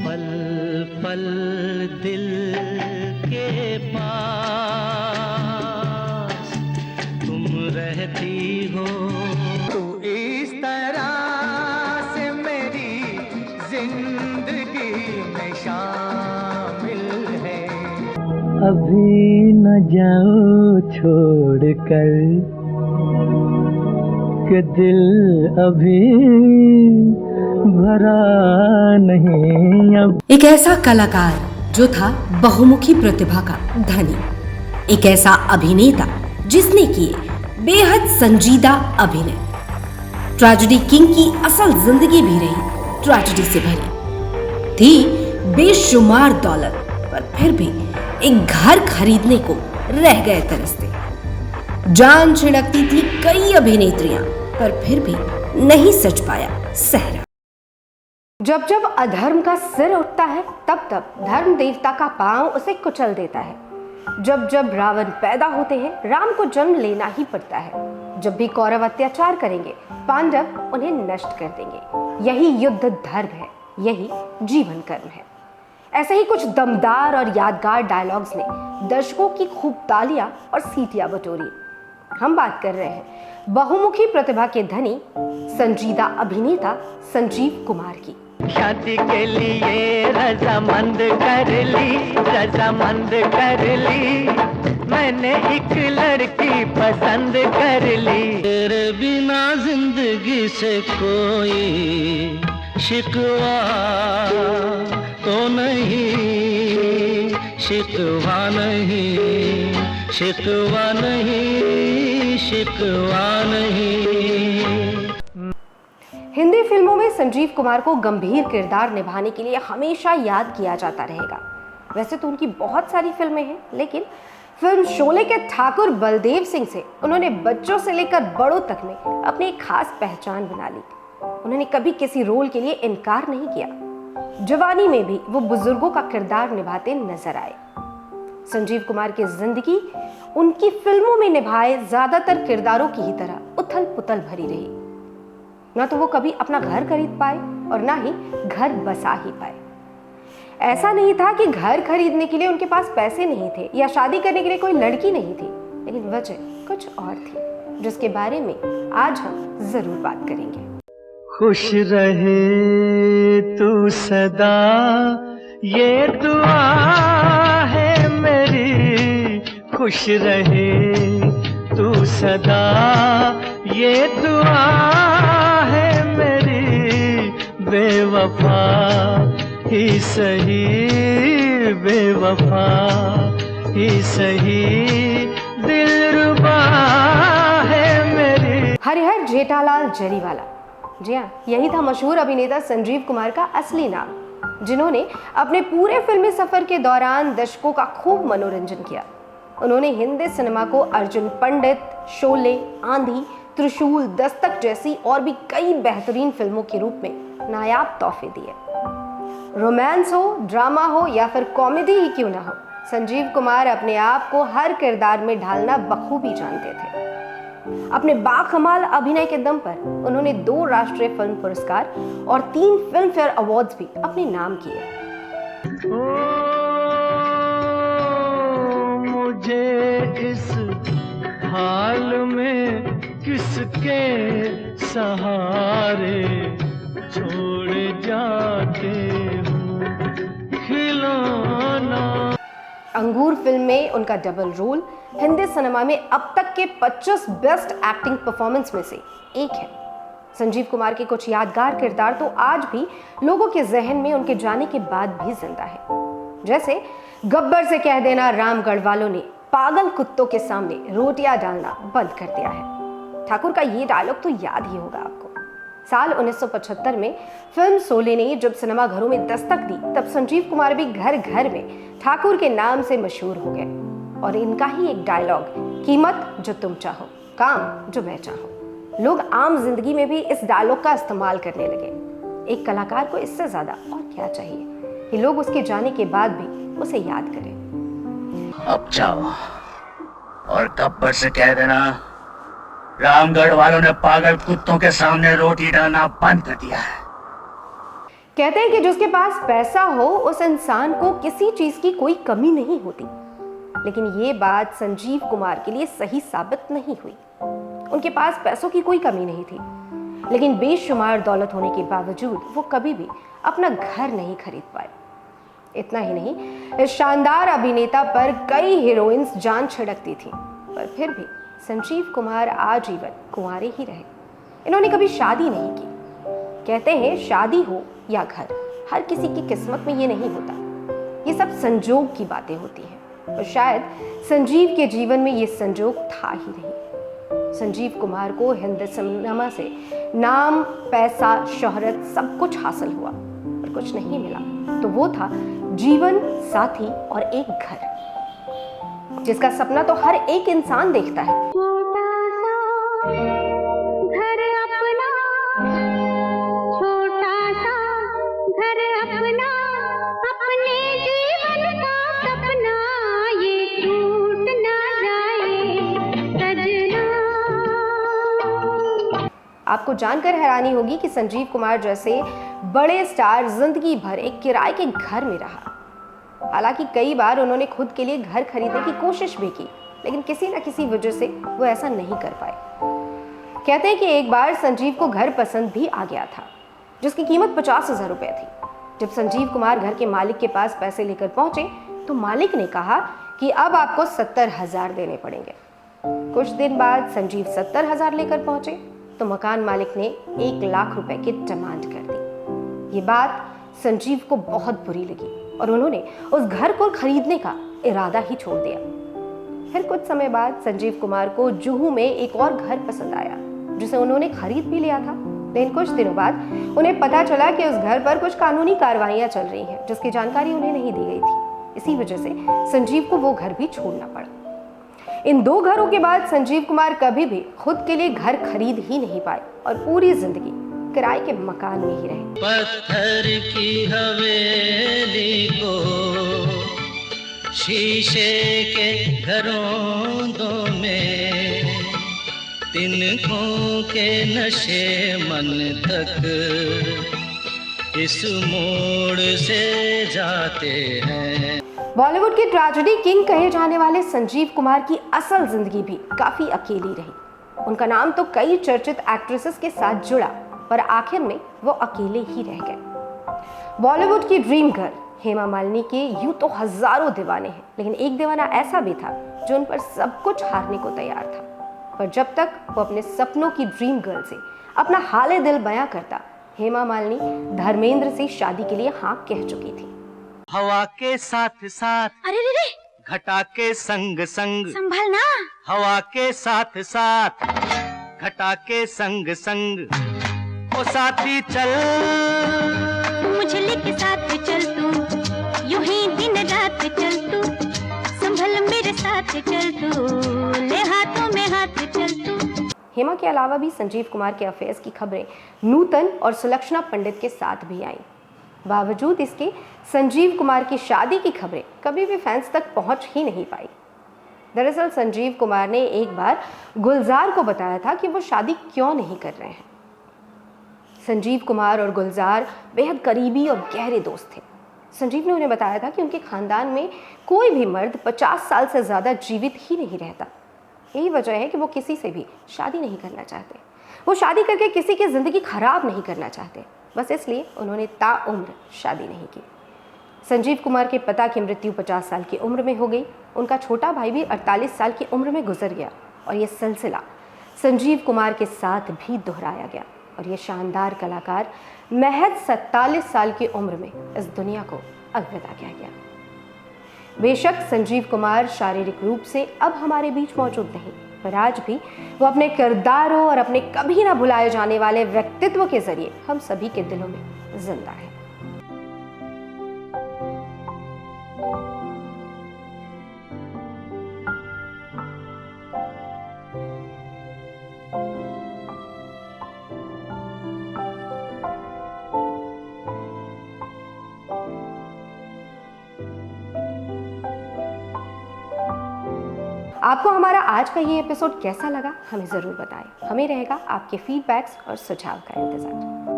पल पल दिल के पास तुम रहती हो, तू इस तरह से मेरी जिंदगी में शामिल है। अभी न जाओ छोड़ कर कि दिल अभी भरा नहीं अब। एक ऐसा कलाकार जो था बहुमुखी प्रतिभा का धनी, एक ऐसा अभिनेता जिसने किए बेहद संजीदा अभिनय। ट्रेजेडी किंग की असल जिंदगी भी रही ट्रेजेडी से भरी थी, बेशुमार दौलत पर फिर भी एक घर खरीदने को रह गए तरसते। जान छिड़कती थी कई अभिनेत्रियां पर फिर भी नहीं सच पाया सहरा। जब जब अधर्म का सिर उठता है तब तब धर्म देवता का पांव उसे कुचल देता है। जब जब रावण पैदा होते हैं राम को जन्म लेना ही पड़ता है। जब भी कौरव अत्याचार करेंगे पांडव उन्हें नष्ट कर देंगे। यही युद्ध धर्म है, यही जीवन कर्म है। ऐसे ही कुछ दमदार और यादगार डायलॉग्स ने दर्शकों की खूब तालियां और सीटियां बटोरी। हम बात कर रहे हैं बहुमुखी प्रतिभा के धनी संजीदा अभिनेता संजीव कुमार की। शादी के लिए रजामंद कर ली मैंने एक लड़की पसंद कर ली। तेरे बिना जिंदगी से कोई शिकवा तो नहीं, शिकवा नहीं, शिकवा नहीं, शिकवा नहीं। हिंदी फिल्मों में संजीव कुमार को गंभीर किरदार निभाने के लिए हमेशा याद किया जाता रहेगा। वैसे तो उनकी बहुत सारी फिल्में हैं, लेकिन फिल्म शोले के ठाकुर बलदेव सिंह से उन्होंने बच्चों से लेकर बड़ों तक में अपनी एक खास पहचान बना ली। उन्होंने कभी किसी रोल के लिए इनकार नहीं किया। जवानी में भी वो बुजुर्गों का किरदार निभाते नजर आए। संजीव कुमार की जिंदगी उनकी फिल्मों में निभाए ज्यादातर किरदारों की ही तरह उथल पुथल भरी रही। ना तो वो कभी अपना घर खरीद पाए और ना ही घर बसा ही पाए। ऐसा नहीं था कि घर खरीदने के लिए उनके पास पैसे नहीं थे या शादी करने के लिए कोई लड़की नहीं थी, लेकिन वजह कुछ और थी जिसके बारे में आज हम जरूर बात करेंगे। खुश रहे तू सदा ये दुआ है मेरी, खुश रहे तू सदा ये दुआ है मेरी, बेवफा ही सही, बेवफा ही सही, दिलरुबा है मेरी। हरिहर जेठालाल जरीवाला, जी हाँ, यही था मशहूर अभिनेता संजीव कुमार का असली नाम, जिन्होंने अपने पूरे फिल्मी सफर के दौरान दर्शकों का खूब मनोरंजन किया। उन्होंने हिंदी सिनेमा को अर्जुन पंडित, शोले, आंधी, त्रिशूल, दस्तक जैसी और भी कई बेहतरीन फिल्मों के रूप में नायाब तोहफे दिए। रोमांस हो, ड्रामा हो या फिर कॉमेडी ही क्यों ना हो, संजीव कुमार अपने आप को हर किरदार में ढालना बखूबी जानते थे। अपने बाकमाल अभिनय के दम पर उन्होंने 2 राष्ट्रीय फिल्म पुरस्कार और 3 फिल्म फेयर अवार्ड्स भी अपने नाम किए। मुझे इस हाल में किसके सहारे छोड़ जाते हो खिलौना। अंगूर फिल्म में उनका डबल रोल हिंदी सिनेमा में अब तक के 25 बेस्ट एक्टिंग परफॉर्मेंस में से एक है। संजीव कुमार के कुछ यादगार किरदार तो आज भी लोगों के जहन में उनके जाने के बाद भी जिंदा है। जैसे गब्बर से कह देना रामगढ़ वालों ने पागल कुत्तों के सामने रोटियां डालना बंद कर दिया है। ठाकुर का ये डायलॉग तो याद ही होगा आपको। साल 1975 में फिल्म शोले ने जब सिनेमा घरों में दस्तक दी, तब संजीव कुमार भी घर घर में ठाकुर के नाम से मशहूर हो गए। और इनका ही एक डायलॉग, कीमत जो तुम चाहो, काम जो मैं चाहूं, लोग आम जिंदगी में भी इस डायलॉग का इस्तेमाल करने लगे। एक कलाकार को इससे ज्यादा और क्या चाहिए कि लोग उसके जाने के बाद भी उसे याद करें। अब जाओ और गब्बर से कह देना रामगढ़ वालों ने पागल कुत्तों के सामने रोटी डालना बंद कर दिया है। कहते हैं कि जिसके पास पैसा हो उस इंसान को किसी चीज की कोई कमी नहीं होती, लेकिन ये बात संजीव कुमार के लिए सही साबित नहीं हुई। उनके पास पैसों की कोई कमी नहीं थी, लेकिन बेशुमार दौलत होने के बावजूद वो कभी भी अपना घर नहीं खरीद पाए। इतना ही नहीं, इस शानदार अभिनेता पर कई हीरोइंस जान छिड़कती थी, पर फिर भी संजीव कुमार आजीवन कुंवारे ही रहे। इन्होंने कभी शादी नहीं की। कहते हैं शादी हो या घर, हर किसी की किस्मत में ये नहीं होता, ये सब संजोग की बातें होती हैं, और शायद संजीव के जीवन में ये संजोग था ही नहीं। संजीव कुमार को हिंदी सिनेमा से नाम, पैसा, शोहरत सब कुछ हासिल हुआ, पर कुछ नहीं मिला, तो वो था जीवन साथी और एक घर, जिसका सपना तो हर एक इंसान देखता है। आपको जानकर हैरानी होगी कि संजीव कुमार जैसे बड़े स्टार जिंदगी भर एक किराए के घर में रहा। हालांकि कई बार उन्होंने खुद के लिए घर खरीदने की कोशिश भी की, लेकिन किसी न किसी वजह से वो ऐसा नहीं कर पाए। कहते हैं कि एक बार संजीव को घर पसंद भी आ गया था, जिसकी कीमत 50,000 रुपए थी। जब संजीव कुमार घर के मालिक के पास पैसे लेकर पहुंचे तो मालिक ने कहा कि अब आपको 70,000 देने पड़ेंगे। कुछ दिन बाद संजीव 70,000 लेकर पहुंचे तो मकान मालिक ने 1 लाख रुपए की डिमांड कर दी। ये बात संजीव को बहुत बुरी लगी और उन्होंने उस घर को खरीदने का इरादा ही छोड़ दिया। फिर कुछ समय बाद संजीव कुमार को जुहू में एक और घर पसंद आया, जिसे उन्होंने खरीद भी लिया था। लेकिन कुछ दिनों बाद उन्हें पता चला कि उस घर पर कुछ कानूनी कार्रवाइयां चल रही हैं, जिसकी जानकारी उन्हें नहीं दी गई थी। इसी वजह से संजीव को वो घर भी छोड़ना पड़ा। इन 2 घरों के बाद संजीव कुमार कभी भी खुद के लिए घर खरीद ही नहीं पाए और पूरी जिंदगी किराए के मकान में ही रहे। पत्थर की हवेली को शीशे के घरों में तिनकों के नशे मन तक इस मोड़ से जाते हैं। बॉलीवुड की ट्रेजेडी किंग कहे जाने वाले संजीव कुमार की असल जिंदगी भी काफी अकेली रही। उनका नाम तो कई चर्चित एक्ट्रेसेस के साथ जुड़ा, पर आखिर में वो अकेले ही रह गए। बॉलीवुड की ड्रीम गर्ल हेमा मालिनी के यूं तो हजारों दीवाने हैं, लेकिन एक दीवाना ऐसा भी था जो उन पर सब कुछ हारने को तैयार था। पर जब तक वो अपने सपनों की ड्रीम गर्ल से अपना हाले दिल बयां करता, हेमा मालिनी धर्मेंद्र से शादी के लिए हाँ कह चुकी थी। हवा के साथ साथ, अरे रे रे, घटा के संग संग, संभलना। हवा के साथ साथ, घटा के संग संग, ओ साथी चल, मुझे लेके साथ चल तू, यूं ही दिन रात चल तू, संभल मेरे साथ चल तू, ले हाथों में हाथ चल तू। हेमा के अलावा भी संजीव कुमार के अफेयर्स की खबरें नूतन और सुलक्षणा पंडित के साथ भी आईं। बावजूद इसके संजीव कुमार की शादी की खबरें कभी भी फैंस तक पहुंच ही नहीं पाई। दरअसल संजीव कुमार ने एक बार गुलजार को बताया था कि वो शादी क्यों नहीं कर रहे हैं। संजीव कुमार और गुलजार बेहद करीबी और गहरे दोस्त थे। संजीव ने उन्हें बताया था कि उनके खानदान में कोई भी मर्द 50 साल से ज़्यादा जीवित ही नहीं रहता। यही वजह है कि वो किसी से भी शादी नहीं करना चाहते। वो शादी करके किसी की ज़िंदगी खराब नहीं करना चाहते, बस इसलिए उन्होंने ताउम्र शादी नहीं की। संजीव कुमार के पिता की मृत्यु 50 साल की उम्र में हो गई। उनका छोटा भाई भी 48 साल की उम्र में गुजर गया और ये सिलसिला संजीव कुमार के साथ भी दोहराया गया और ये शानदार कलाकार महज 47 साल की उम्र में इस दुनिया को अलविदा कह गया। बेशक संजीव कुमार शारीरिक रूप से अब हमारे बीच मौजूद नहीं, पर आज भी वो अपने किरदारों और अपने कभी ना भुलाए जाने वाले व्यक्तित्व के जरिए हम सभी के दिलों में जिंदा है। आपको हमारा आज का ये एपिसोड कैसा लगा हमें ज़रूर बताएं। हमें रहेगा आपके फीडबैक्स और सुझाव का इंतज़ार।